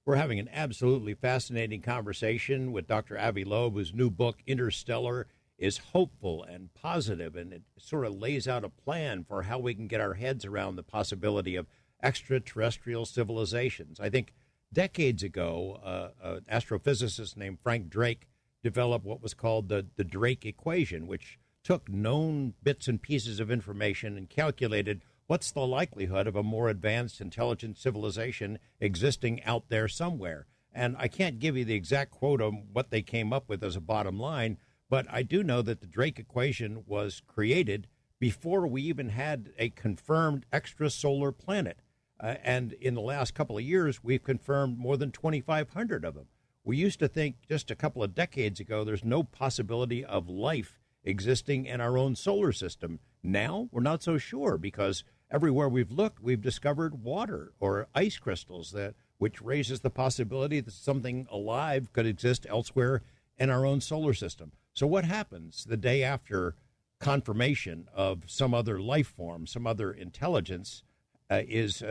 We're having an absolutely fascinating conversation with Dr. Avi Loeb, whose new book, Interstellar, is hopeful and positive, and it sort of lays out a plan for how we can get our heads around the possibility of extraterrestrial civilizations. I think decades ago, an astrophysicist named Frank Drake developed what was called the Drake equation, which took known bits and pieces of information and calculated what's the likelihood of a more advanced intelligent civilization existing out there somewhere. And I can't give you the exact quote on what they came up with as a bottom line, but I do know that the Drake equation was created before we even had a confirmed extrasolar planet. And in the last couple of years, we've confirmed more than 2,500 of them. We used to think just a couple of decades ago there's no possibility of life existing in our own solar system. Now we're not so sure, because everywhere we've looked, we've discovered water or ice crystals, which raises the possibility that something alive could exist elsewhere in our own solar system. So what happens the day after confirmation of some other life form, some other intelligence is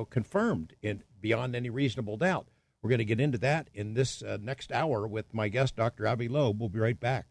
confirmed beyond any reasonable doubt? We're going to get into that in this next hour with my guest, Dr. Avi Loeb. We'll be right back.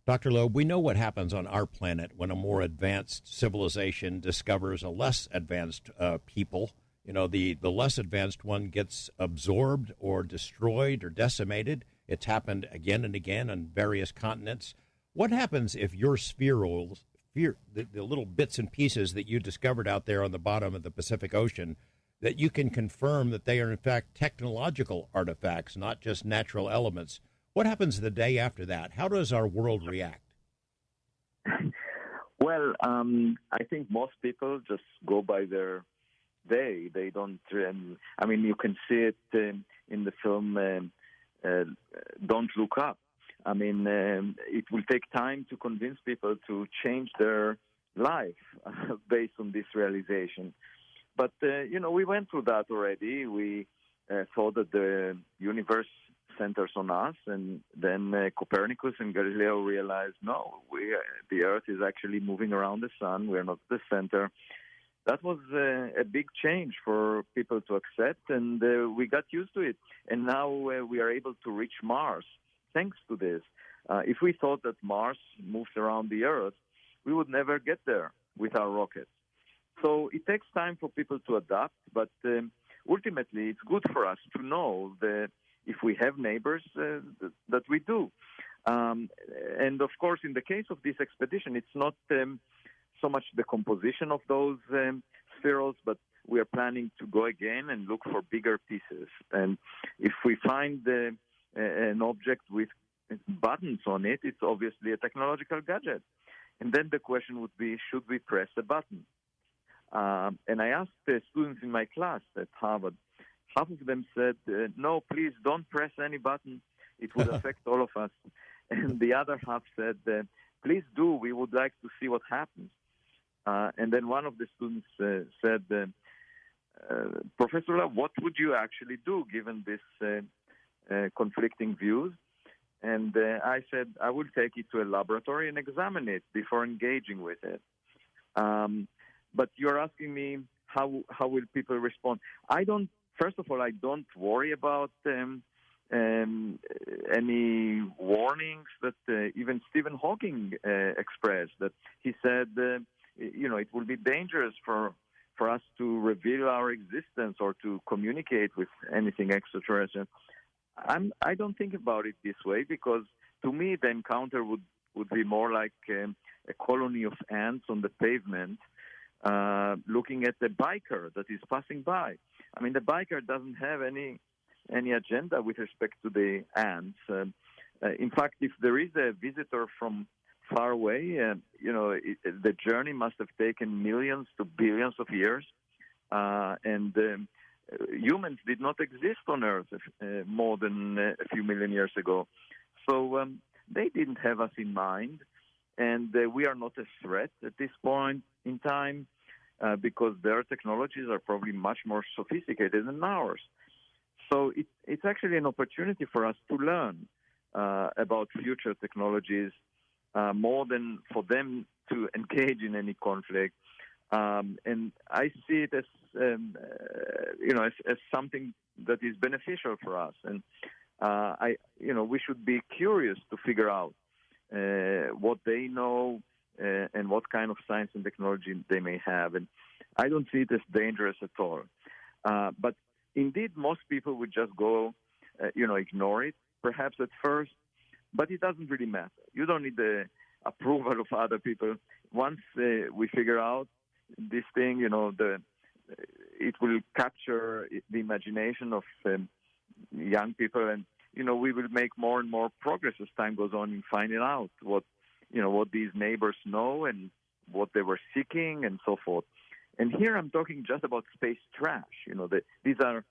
Dr. Loeb, we know what happens on our planet when a more advanced civilization discovers a less advanced people. You know, the less advanced one gets absorbed or destroyed or decimated. It's happened again and again on various continents. What happens if your the little bits and pieces that you discovered out there on the bottom of the Pacific Ocean, that you can confirm that they are in fact technological artifacts, not just natural elements? What happens the day after that? How does our world react? Well, I think most people just go by their day. They don't. You can see it in the film Don't Look Up. It will take time to convince people to change their life based on this realization. But, we went through that already. We thought that the universe centers on us, and then Copernicus and Galileo realized, no, the Earth is actually moving around the sun. We're not the center. That was a big change for people to accept, and we got used to it. And now we are able to reach Mars thanks to this. If we thought that Mars moves around the Earth, we would never get there with our rockets. So it takes time for people to adapt, but ultimately it's good for us to know that if we have neighbors, that we do. And of course, in the case of this expedition, it's not so much the composition of those spherules, but we are planning to go again and look for bigger pieces. And if we find an object with buttons on it, it's obviously a technological gadget. And then the question would be, should we press a button? And I asked the students in my class at Harvard. Half of them said, no, please don't press any button. It would affect all of us. And the other half said, please do. We would like to see what happens. And then one of the students said, Professor, what would you actually do given this conflicting views? And I said, I would take it to a laboratory and examine it before engaging with it. But you're asking me, how will people respond? First of all, I don't worry about any warnings that even Stephen Hawking expressed. That he said, it will be dangerous for us to reveal our existence or to communicate with anything extraterrestrial. I don't think about it this way, because to me the encounter would be more like a colony of ants on the pavement looking at the biker that is passing by. I mean, the biker doesn't have any agenda with respect to the ants. In fact, if there is a visitor from far away, the journey must have taken millions to billions of years, and humans did not exist on Earth more than a few million years ago. So they didn't have us in mind, and we are not a threat at this point in time because their technologies are probably much more sophisticated than ours. So it's actually an opportunity for us to learn about future technologies more than for them to engage in any conflict. And I see it as as something that is beneficial for us. And we should be curious to figure out what they know and what kind of science and technology they may have. And I don't see it as dangerous at all. But indeed, most people would just go, ignore it, perhaps at first, but it doesn't really matter. You don't need the approval of other people. Once we figure out this thing, it will capture the imagination of young people, and we will make more and more progress as time goes on in finding out what these neighbors know and what they were seeking and so forth. And here I'm talking just about space trash. These are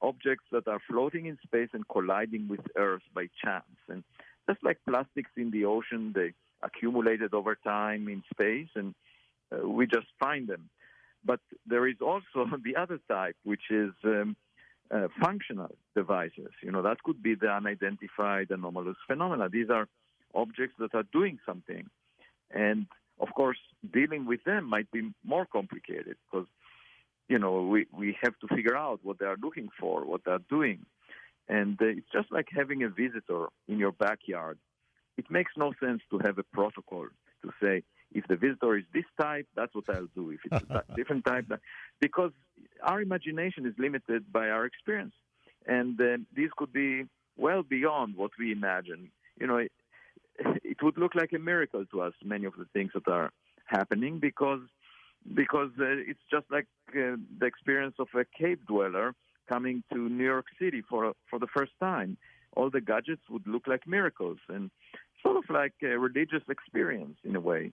objects that are floating in space and colliding with Earth by chance. And just like plastics in the ocean, they accumulated over time in space, and we just find them. But there is also the other type, which is functional devices. That could be the unidentified anomalous phenomena. These are objects that are doing something. And, of course, dealing with them might be more complicated because, we have to figure out what they are looking for, what they are doing. And it's just like having a visitor in your backyard. It makes no sense to have a protocol to say, if the visitor is this type, that's what I'll do. If it's a different type, because our imagination is limited by our experience. And these could be well beyond what we imagine. It would look like a miracle to us, many of the things that are happening, because it's just like the experience of a cave dweller coming to New York City for the first time. All the gadgets would look like miracles and sort of like a religious experience in a way.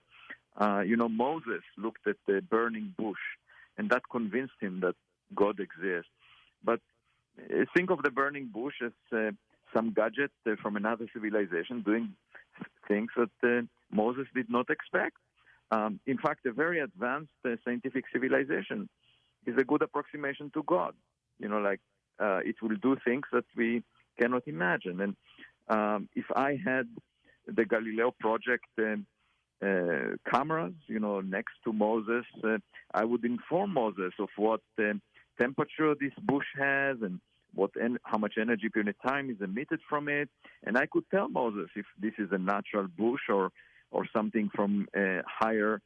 Moses looked at the burning bush, and that convinced him that God exists. But think of the burning bush as some gadget from another civilization doing things that Moses did not expect. In fact, a very advanced scientific civilization is a good approximation to God. It will do things that we cannot imagine. And if I had the Galileo Project cameras, next to Moses, I would inform Moses of what temperature this bush has and how much energy per unit time is emitted from it. And I could tell Moses if this is a natural bush or something from a higher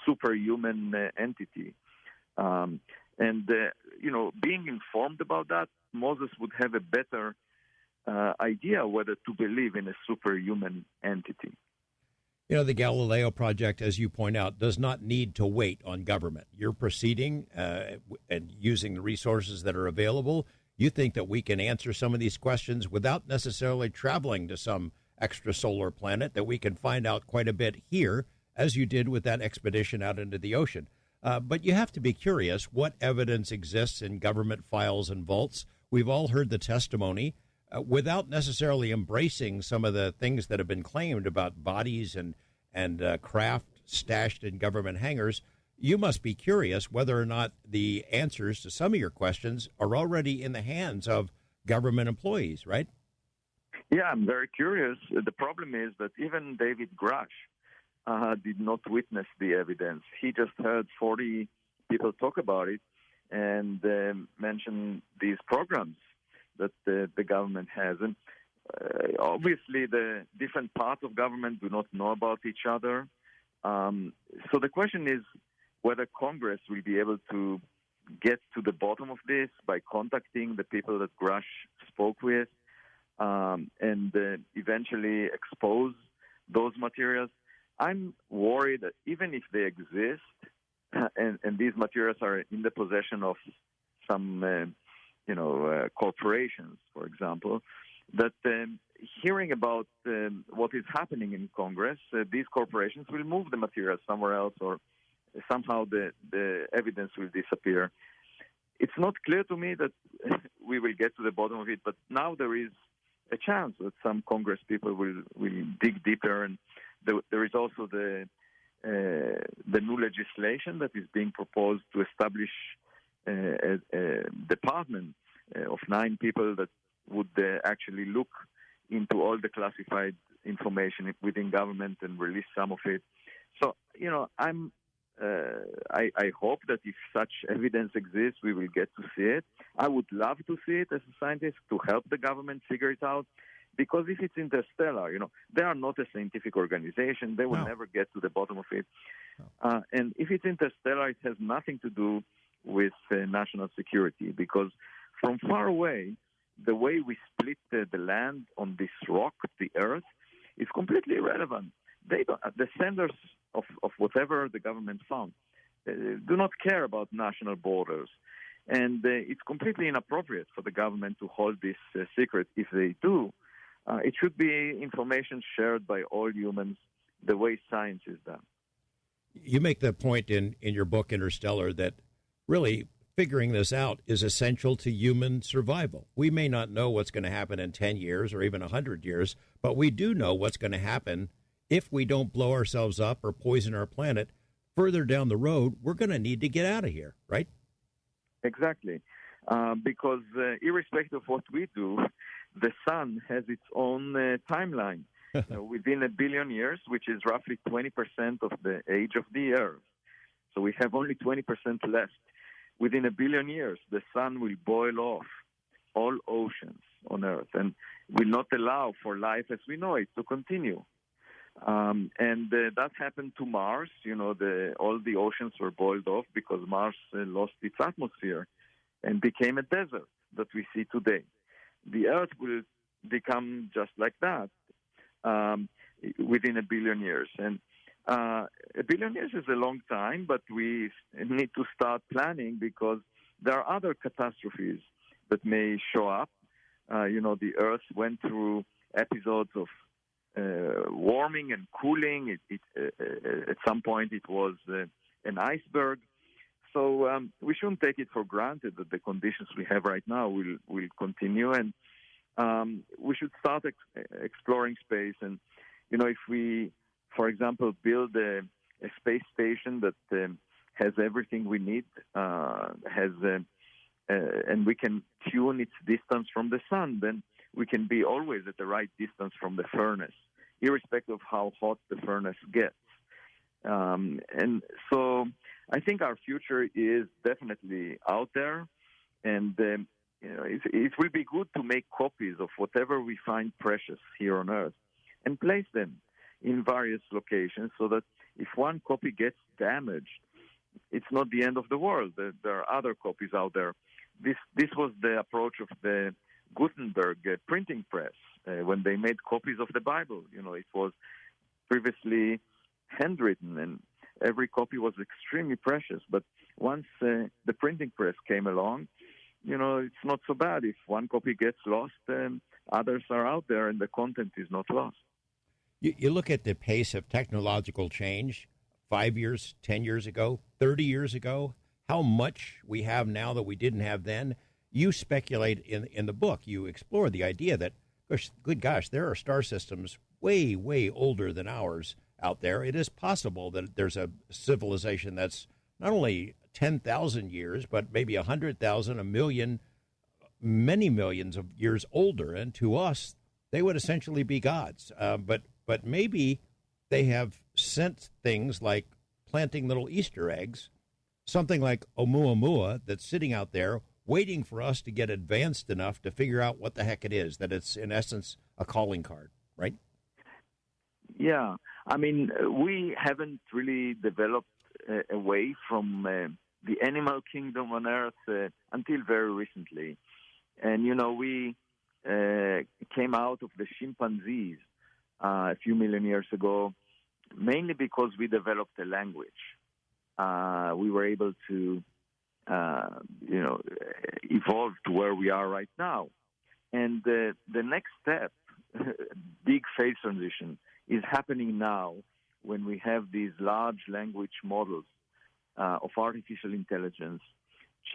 superhuman entity. Being informed about that, Moses would have a better idea whether to believe in a superhuman entity. The Galileo Project, as you point out, does not need to wait on government. You're proceeding and using the resources that are available. You think that we can answer some of these questions without necessarily traveling to some extrasolar planet, that we can find out quite a bit here, as you did with that expedition out into the ocean. But you have to be curious what evidence exists in government files and vaults. We've all heard the testimony. Without necessarily embracing some of the things that have been claimed about bodies and craft stashed in government hangars, you must be curious whether or not the answers to some of your questions are already in the hands of government employees, right? Yeah, I'm very curious. The problem is that even David Grush did not witness the evidence. He just heard 40 people talk about it and mention these programs that the government has. And obviously, the different parts of government do not know about each other. So the question is whether Congress will be able to get to the bottom of this by contacting the people that Grush spoke with and eventually expose those materials. I'm worried that even if they exist and these materials are in the possession of some corporations, for example, that hearing about what is happening in Congress, these corporations will move the material somewhere else, or somehow the evidence will disappear. It's not clear to me that we will get to the bottom of it, but now there is a chance that some Congress people will dig deeper, and there is also the new legislation that is being proposed to establish a department of 9 people that would actually look into all the classified information within government and release some of it. So, I'm I hope that if such evidence exists, we will get to see it. I would love to see it as a scientist to help the government figure it out. Because if it's interstellar, they are not a scientific organization. They will never get to the bottom of it. And if it's interstellar, it has nothing to do with national security. Because from far away, the way we split the land on this rock, the Earth, is completely irrelevant. The senders of whatever the government found do not care about national borders. And it's completely inappropriate for the government to hold this secret. If they do, it should be information shared by all humans the way science is done. You make the point in your book, Interstellar, that really figuring this out is essential to human survival. We may not know what's going to happen in 10 years or even 100 years, but we do know what's going to happen if we don't blow ourselves up or poison our planet. Further down the road, we're going to need to get out of here, right? Exactly. Because irrespective of what we do, the sun has its own timeline. Within 1 billion years, which is roughly 20% of the age of the Earth. So we have only 20% left. Within 1 billion years, the sun will boil off all oceans on Earth and will not allow for life as we know it to continue. And that happened to Mars. All the oceans were boiled off because Mars lost its atmosphere and became a desert that we see today. The Earth will become just like that within 1 billion years. And 1 billion years is a long time, but we need to start planning because there are other catastrophes that may show up. The Earth went through episodes of warming and cooling. At some point, it was an iceberg. So we shouldn't take it for granted that the conditions we have right now will continue, and we should start exploring space. And if we, for example, build a space station that has everything we need, and we can tune its distance from the sun, then we can be always at the right distance from the furnace, irrespective of how hot the furnace gets. And so I think our future is definitely out there, and it will be good to make copies of whatever we find precious here on Earth and place them in various locations so that if one copy gets damaged, it's not the end of the world. There are other copies out there. This was the approach of the Gutenberg printing press when they made copies of the Bible. It was previously handwritten, and every copy was extremely precious. But once the printing press came along, it's not so bad. If one copy gets lost, others are out there, and the content is not lost. You look at the pace of technological change 5 years, 10 years ago, 30 years ago, how much we have now that we didn't have then. You speculate in the book, you explore the idea that, good gosh, there are star systems way, way older than ours out there. It is possible that there's a civilization that's not only 10,000 years, but maybe 100,000, 1 million, many millions of years older. And to us, they would essentially be gods. But maybe they have sent things like planting little Easter eggs, something like Oumuamua that's sitting out there waiting for us to get advanced enough to figure out what the heck it is, that it's, in essence, a calling card, right? Yeah. I mean, we haven't really developed away from the animal kingdom on Earth until very recently. And, we came out of the chimpanzees a few million years ago, mainly because we developed a language. We were able to, evolve to where we are right now. And the next step, big phase transition, is happening now when we have these large language models of artificial intelligence,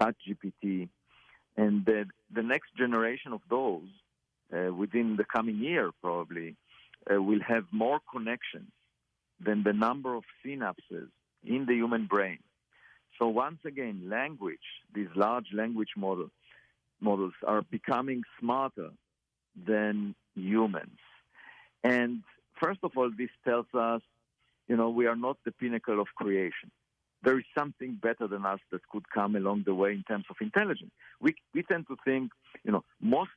ChatGPT, and the next generation of those, within the coming year probably, will have more connections than the number of synapses in the human brain. So once again, language, these large language models are becoming smarter than humans. And first of all, this tells us, we are not the pinnacle of creation. there is something better than us that could come along the way in terms of intelligence. We tend to think, most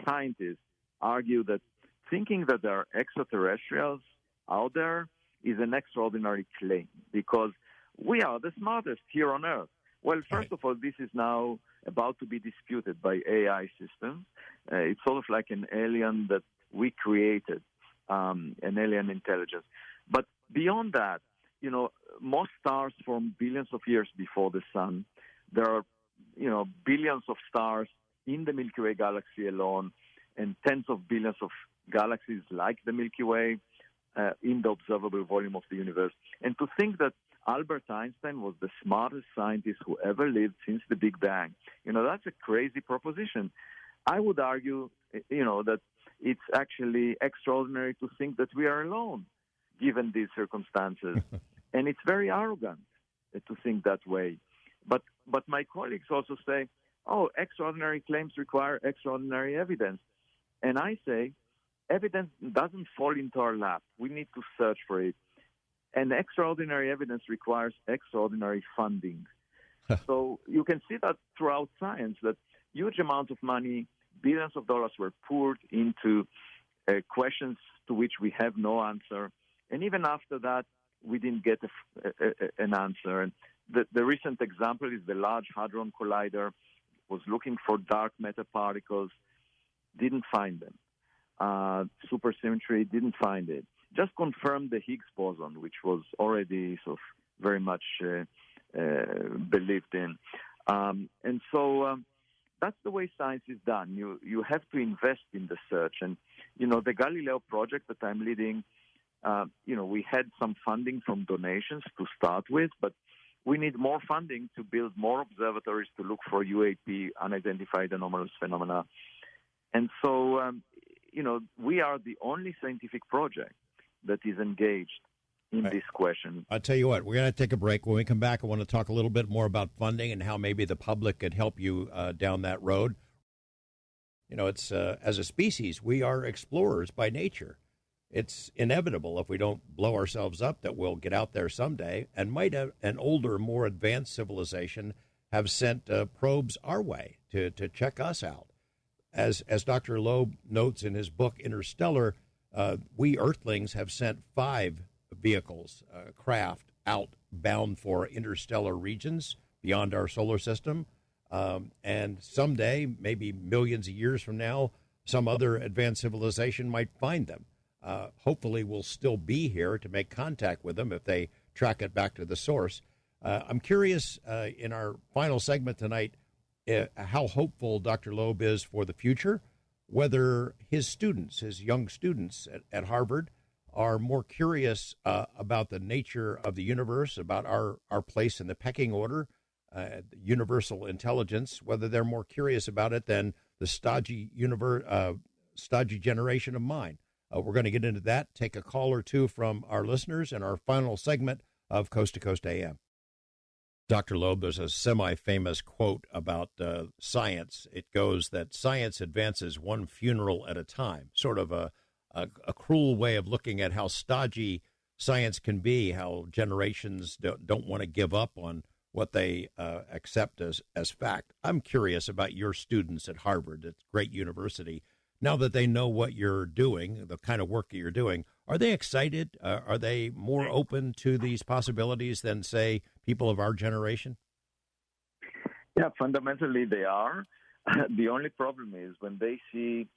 scientists argue that thinking that there are extraterrestrials out there is an extraordinary claim because we are the smartest here on Earth. Well, first of all, this is now about to be disputed by AI systems. It's sort of like an alien that we created, an alien intelligence. But beyond that, most stars form billions of years before the sun. There are, billions of stars in the Milky Way galaxy alone and tens of billions of galaxies like the Milky Way in the observable volume of the universe. And to think that Albert Einstein was the smartest scientist who ever lived since the Big Bang, that's a crazy proposition. I would argue, that it's actually extraordinary to think that we are alone, given these circumstances. And it's very arrogant to think that way. But my colleagues also say, extraordinary claims require extraordinary evidence. And I say, evidence doesn't fall into our lap. We need to search for it. And extraordinary evidence requires extraordinary funding. So you can see that throughout science, that huge amounts of money, billions of dollars were poured into questions to which we have no answer. And even after that, we didn't get an answer. And the recent example is the Large Hadron Collider was looking for dark matter particles, didn't find them. Supersymmetry, didn't find it. Just confirmed the Higgs boson, which was already sort of very much believed in. And so that's the way science is done. You have to invest in the search. And, the Galileo project that I'm leading, we had some funding from donations to start with, but we need more funding to build more observatories to look for UAP, unidentified anomalous phenomena. And so, we are the only scientific project that is engaged in this question. I'll tell you what, we're going to take a break. When we come back, I want to talk a little bit more about funding and how maybe the public could help you down that road. It's as a species, we are explorers by nature. It's inevitable if we don't blow ourselves up that we'll get out there someday, and might an older, more advanced civilization have sent probes our way to check us out. As Dr. Loeb notes in his book Interstellar, we Earthlings have sent 5 vehicles, craft, out bound for interstellar regions beyond our solar system. And someday, maybe millions of years from now, some other advanced civilization might find them. Hopefully we'll still be here to make contact with them if they track it back to the source. I'm curious, in our final segment tonight, how hopeful Dr. Loeb is for the future, whether his young students at Harvard, are more curious about the nature of the universe, about our place in the pecking order, universal intelligence, whether they're more curious about it than the stodgy generation of mine. We're going to get into that, take a call or two from our listeners in our final segment of Coast to Coast AM. Dr. Loeb, there's a semi-famous quote about science. It goes that science advances one funeral at a time, sort of a cruel way of looking at how stodgy science can be, how generations don't want to give up on what they accept as fact. I'm curious about your students at Harvard, it's a great university. Now that they know what you're doing, the kind of work that you're doing, are they excited? Are they more open to these possibilities than, say, people of our generation? Yeah, fundamentally they are. The only problem is when they see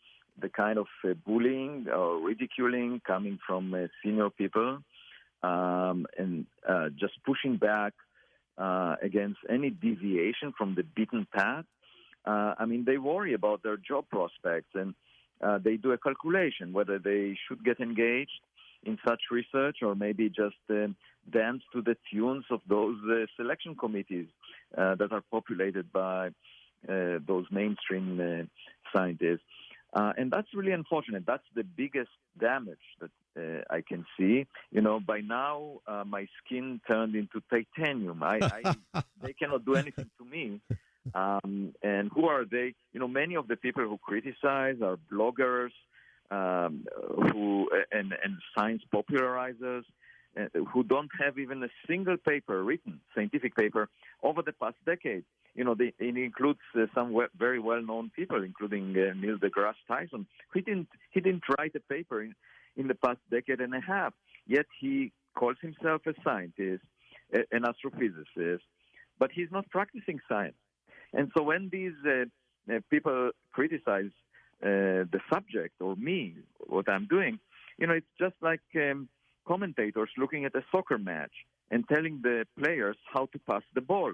the kind of bullying or ridiculing coming from senior people and just pushing back against any deviation from the beaten path. They worry about their job prospects, and they do a calculation whether they should get engaged in such research or maybe just dance to the tunes of those selection committees that are populated by those mainstream scientists. And that's really unfortunate. That's the biggest damage that I can see. By now, my skin turned into titanium. They cannot do anything to me. And who are they? Many of the people who criticize are bloggers, who and science popularizers. who don't have even a single paper, written scientific paper, over the past decade. It includes some very well-known people, including Neil deGrasse Tyson. He didn't write a paper in the past decade and a half, yet he calls himself a scientist, an astrophysicist, but he's not practicing science. And so when these people criticize the subject or me, what I'm doing, it's just like commentators looking at a soccer match and telling the players how to pass the ball.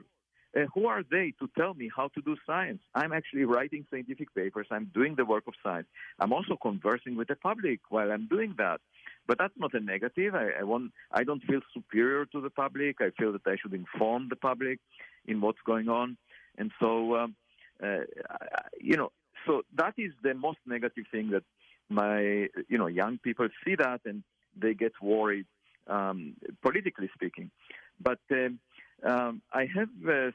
Who are they to tell me how to do science? I'm actually writing scientific papers. I'm doing the work of science. I'm also conversing with the public while I'm doing that. But that's not a negative. I don't feel superior to the public. I feel that I should inform the public in what's going on. And so, so that is the most negative thing, that my, young people see that and they get worried, politically speaking. But I have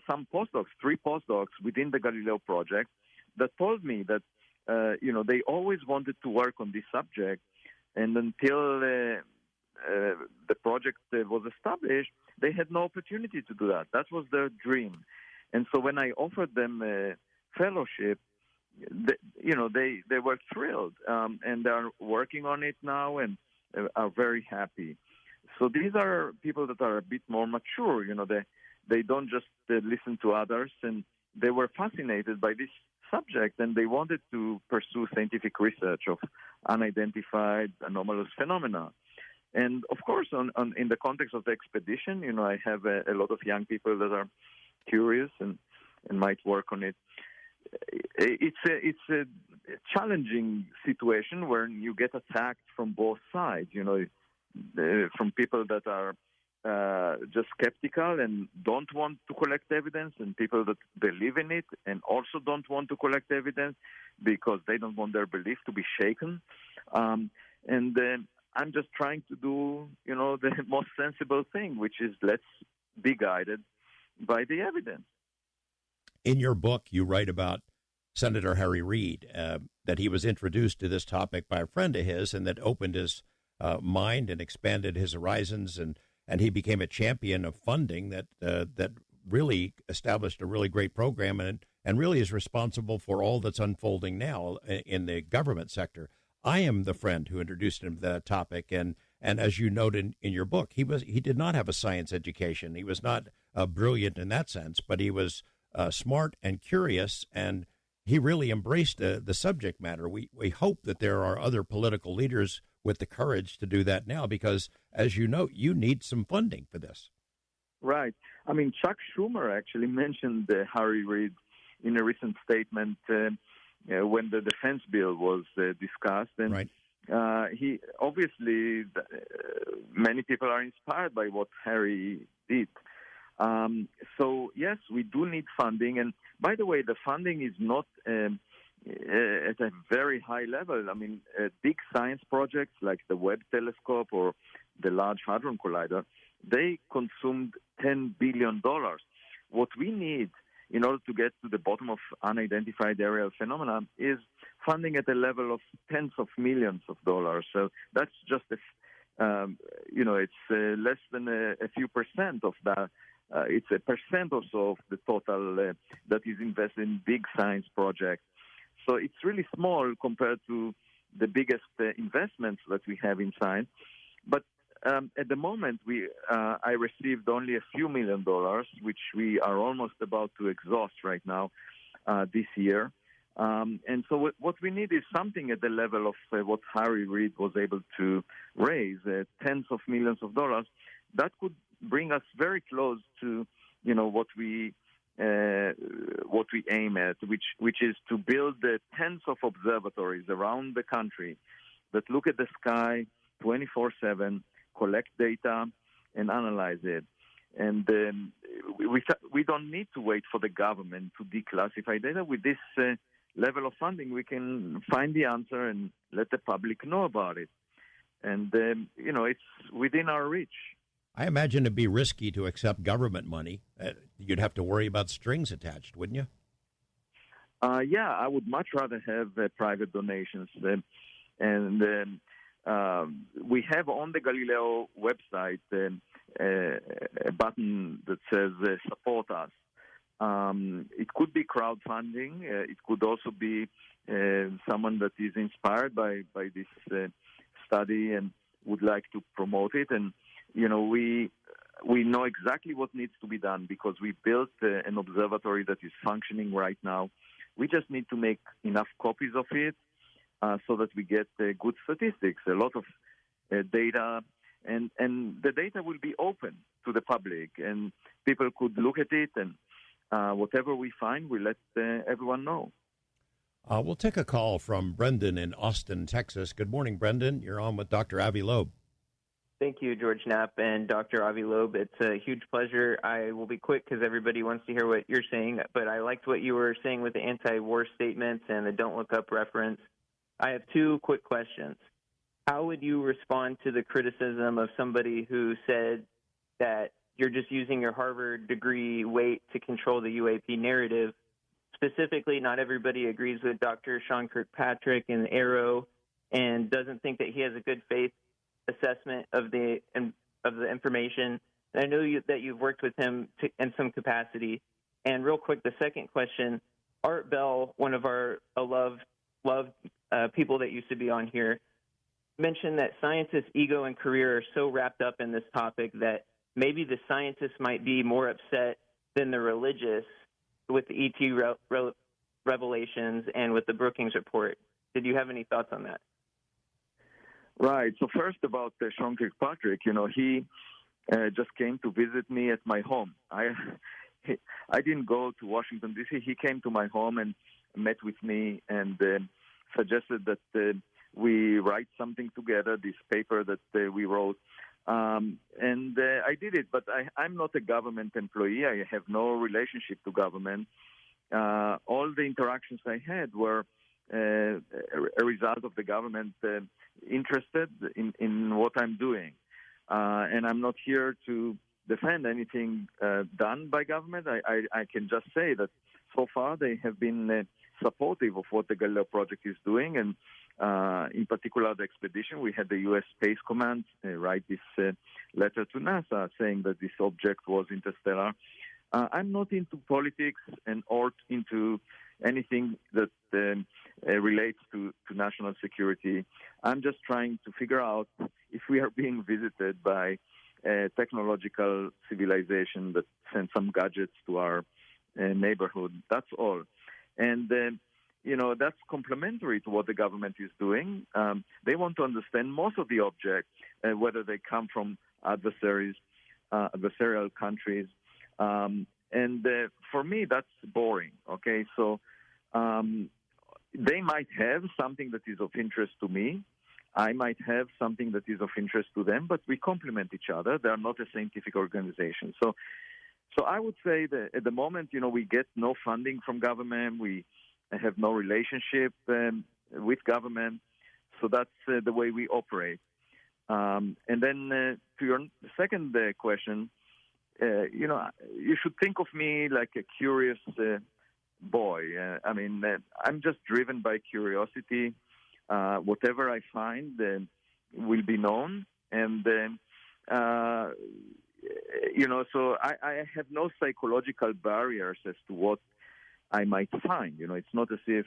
some postdocs, 3 postdocs within the Galileo project, that told me that, they always wanted to work on this subject, and until the project was established, they had no opportunity to do that. That was their dream. And so when I offered them a fellowship, they were thrilled, and they are working on it now and are very happy. So these are people that are a bit more mature. They don't just listen to others, and they were fascinated by this subject, and they wanted to pursue scientific research of unidentified anomalous phenomena. And of course, in the context of the expedition, I have a lot of young people that are curious and might work on it. It's a challenging situation where you get attacked from both sides, from people that are just skeptical and don't want to collect evidence, and people that believe in it and also don't want to collect evidence because they don't want their belief to be shaken. And I'm just trying to do, the most sensible thing, which is let's be guided by the evidence. In your book, you write about Senator Harry Reid, that he was introduced to this topic by a friend of his, and that opened his mind and expanded his horizons, and he became a champion of funding that really established a really great program, and really is responsible for all that's unfolding now in the government sector. I am the friend who introduced him to that topic, and as you note in your book, he did not have a science education. He was not brilliant in that sense, but he was smart and curious, and he really embraced the subject matter. We hope that there are other political leaders with the courage to do that now, because, as you know, you need some funding for this. Right. I mean, Chuck Schumer actually mentioned Harry Reid in a recent statement when the defense bill was discussed. And right. He obviously, many people are inspired by what Harry did. So, yes, we do need funding. And by the way, the funding is not at a very high level. I mean, big science projects like the Webb telescope or the Large Hadron Collider, they consumed $10 billion. What we need in order to get to the bottom of unidentified aerial phenomena is funding at a level of tens of millions of dollars. So that's just, it's less than a few percent of that. It's 1% or so of the total that is invested in big science projects. So it's really small compared to the biggest investments that we have in science. But at the moment, I received only a few $1 million, which we are almost about to exhaust right now this year. And so what we need is something at the level of what Harry Reid was able to raise, tens of millions of dollars. That could bring us very close to, what we aim at, which is to build tens of observatories around the country that look at the sky 24/7, collect data, and analyze it. And we don't need to wait for the government to declassify data. With this level of funding, we can find the answer and let the public know about it. And, it's within our reach. I imagine it'd be risky to accept government money. You'd have to worry about strings attached, wouldn't you? Yeah, I would much rather have private donations. we have on the Galileo website a button that says support us. It could be crowdfunding. It could also be someone that is inspired by this study and would like to promote it. And, we know exactly what needs to be done because we built an observatory that is functioning right now. We just need to make enough copies of it so that we get good statistics, a lot of data, and the data will be open to the public, and people could look at it, and whatever we find, we'll let everyone know. We'll take a call from Brendan in Austin, Texas. Good morning, Brendan. You're on with Dr. Avi Loeb. Thank you, George Knapp and Dr. Avi Loeb. It's a huge pleasure. I will be quick because everybody wants to hear what you're saying, but I liked what you were saying with the anti-war statements and the don't look up reference. I have two quick questions. How would you respond to the criticism of somebody who said that you're just using your Harvard degree weight to control the UAP narrative? Specifically, not everybody agrees with Dr. Sean Kirkpatrick in Arrow and doesn't think that he has a good faith assessment of the information. And I know that you've worked with him in some capacity. And real quick, the second question, Art Bell, one of our loved people that used to be on here, mentioned that scientists' ego and career are so wrapped up in this topic that maybe the scientists might be more upset than the religious with the ET revelations and with the Brookings report. Did you have any thoughts on that? Right. So first about Sean Kirkpatrick, he just came to visit me at my home. I didn't go to Washington, D.C. He came to my home and met with me and suggested that we write something together, this paper that we wrote. And I did it, but I'm not a government employee. I have no relationship to government. All the interactions I had were a result of the government interested in what I'm doing. And I'm not here to defend anything done by government. I can just say that so far they have been supportive of what the Galileo project is doing, and in particular the expedition. We had the U.S. Space Command write this letter to NASA saying that this object was interstellar. I'm not into politics or into anything that relates to national security. I'm just trying to figure out if we are being visited by a technological civilization that sends some gadgets to our neighborhood. That's all. And, that's complementary to what the government is doing. They want to understand most of the objects, whether they come from adversarial countries. And for me, that's boring, okay? So they might have something that is of interest to me. I might have something that is of interest to them, but we complement each other. They are not a scientific organization. So I would say that at the moment, we get no funding from government. We have no relationship with government. So that's the way we operate. And then to your second question, you should think of me like a curious boy. I'm just driven by curiosity. Whatever I find will be known. And, so I have no psychological barriers as to what I might find. It's not as if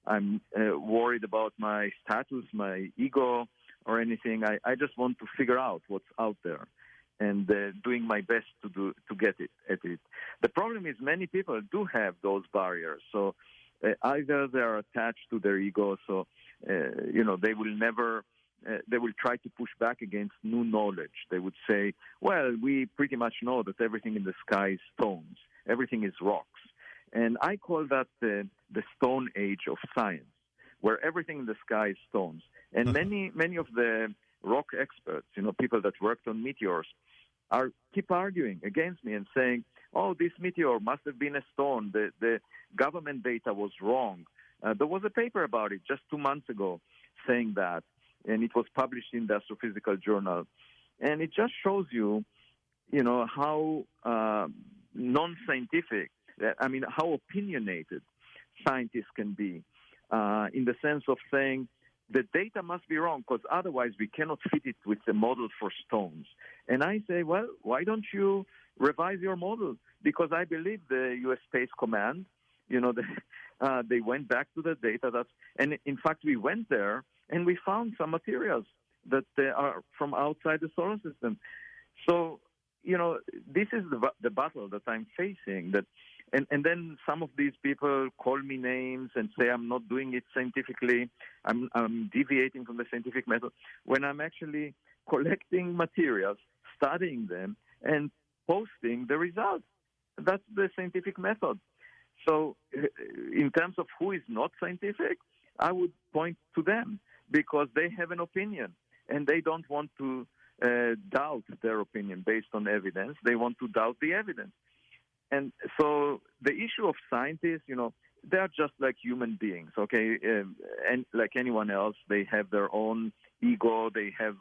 I'm worried about my status, my ego, or anything. I just want to figure out what's out there and doing my best to get at it. The problem is many people do have those barriers. So either they are attached to their ego, so they will never. They will try to push back against new knowledge. They would say, well, we pretty much know that everything in the sky is stones. Everything is rocks. And I call that the Stone Age of science, where everything in the sky is stones. And many of the rock experts, people that worked on meteors, keep arguing against me and saying, oh, this meteor must have been a stone. The government data was wrong. There was a paper about it just 2 months ago saying that, and it was published in the Astrophysical Journal. And it just shows you, how non-scientific, how opinionated scientists can be, in the sense of saying, the data must be wrong because otherwise we cannot fit it with the model for stones. And I say, well, why don't you revise your model? Because I believe the U.S. Space Command, they went back to the data. And in fact, we went there and we found some materials that are from outside the solar system. So, this is the battle that I'm facing. And then some of these people call me names and say I'm not doing it scientifically. I'm deviating from the scientific method when I'm actually collecting materials, studying them, and posting the results. That's the scientific method. So in terms of who is not scientific, I would point to them because they have an opinion and they don't want to doubt their opinion based on evidence. They want to doubt the evidence. And so the issue of scientists, they are just like human beings, okay? And like anyone else, they have their own ego. They have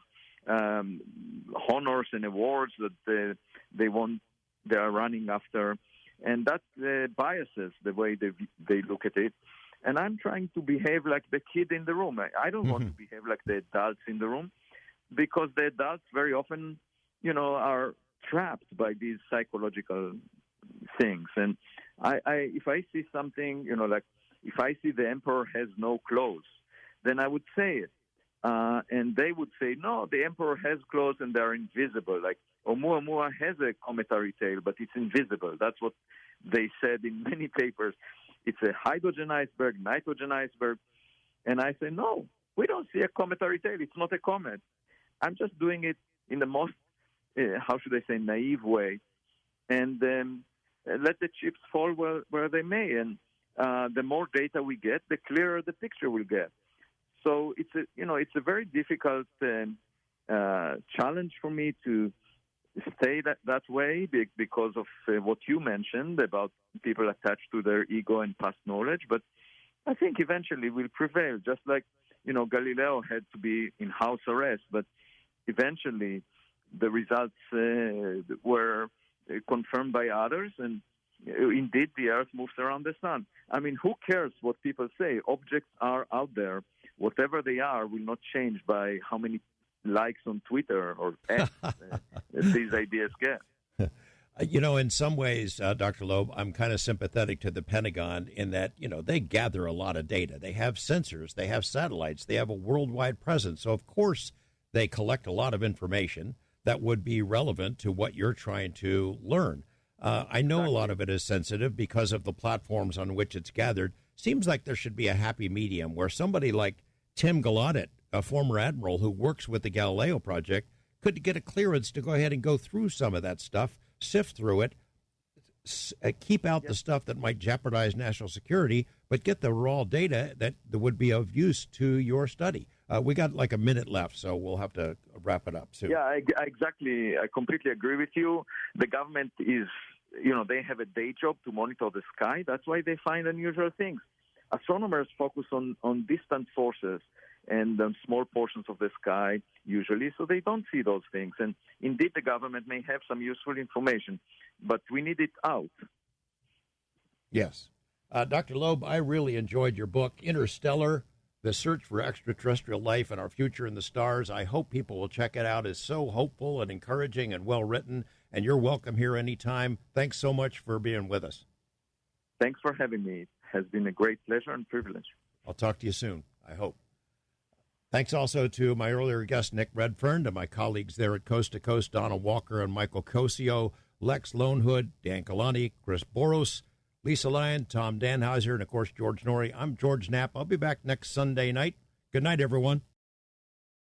honors and awards that they are running after. And that biases the way they look at it. And I'm trying to behave like the kid in the room. I don't want to behave like the adults in the room because the adults very often, are trapped by these psychological things. And if I see something, like if I see the emperor has no clothes, then I would say it. And they would say, no, the emperor has clothes and they're invisible. Like Oumuamua has a cometary tail, but it's invisible. That's what they said in many papers. It's a hydrogen iceberg, nitrogen iceberg. And I say, no, we don't see a cometary tail. It's not a comet. I'm just doing it in the most, naive way. And let the chips fall where they may. And the more data we get, the clearer the picture will get. So it's a very difficult challenge for me to stay that way because of what you mentioned about people attached to their ego and past knowledge. But I think eventually we'll prevail, just like, Galileo had to be in house arrest, but eventually the results were confirmed by others, and indeed the Earth moves around the sun. I mean, who cares what people say? Objects are out there. Whatever they are will not change by how many likes on Twitter or X these ideas get. In some ways, Dr. Loeb, I'm kind of sympathetic to the Pentagon in that, they gather a lot of data. They have sensors, they have satellites, they have a worldwide presence. So, of course, they collect a lot of information that would be relevant to what you're trying to learn. I know a lot of it is sensitive because of the platforms on which it's gathered. Seems like there should be a happy medium where somebody like Tim Gallaudet, a former admiral who works with the Galileo Project, could get a clearance to go ahead and go through some of that stuff, sift through it, keep out the stuff that might jeopardize national security, but get the raw data that would be of use to your study. We got like a minute left, so we'll have to wrap it up soon. Yeah, exactly. I completely agree with you. The government is, they have a day job to monitor the sky. That's why they find unusual things. Astronomers focus on distant sources and small portions of the sky usually, so they don't see those things. And indeed, the government may have some useful information, but we need it out. Yes. Dr. Loeb, I really enjoyed your book, Interstellar, The Search for Extraterrestrial Life and Our Future in the Stars. I hope people will check it out. It's so hopeful and encouraging and well-written, and you're welcome here anytime. Thanks so much for being with us. Thanks for having me. It has been a great pleasure and privilege. I'll talk to you soon, I hope. Thanks also to my earlier guest, Nick Redfern, to my colleagues there at Coast to Coast, Donna Walker and Michael Cosio, Lex Lonehood, Dan Kalani, Chris Boros, Lisa Lyon, Tom Danhauser, and, of course, George Norrie. I'm George Knapp. I'll be back next Sunday night. Good night, everyone.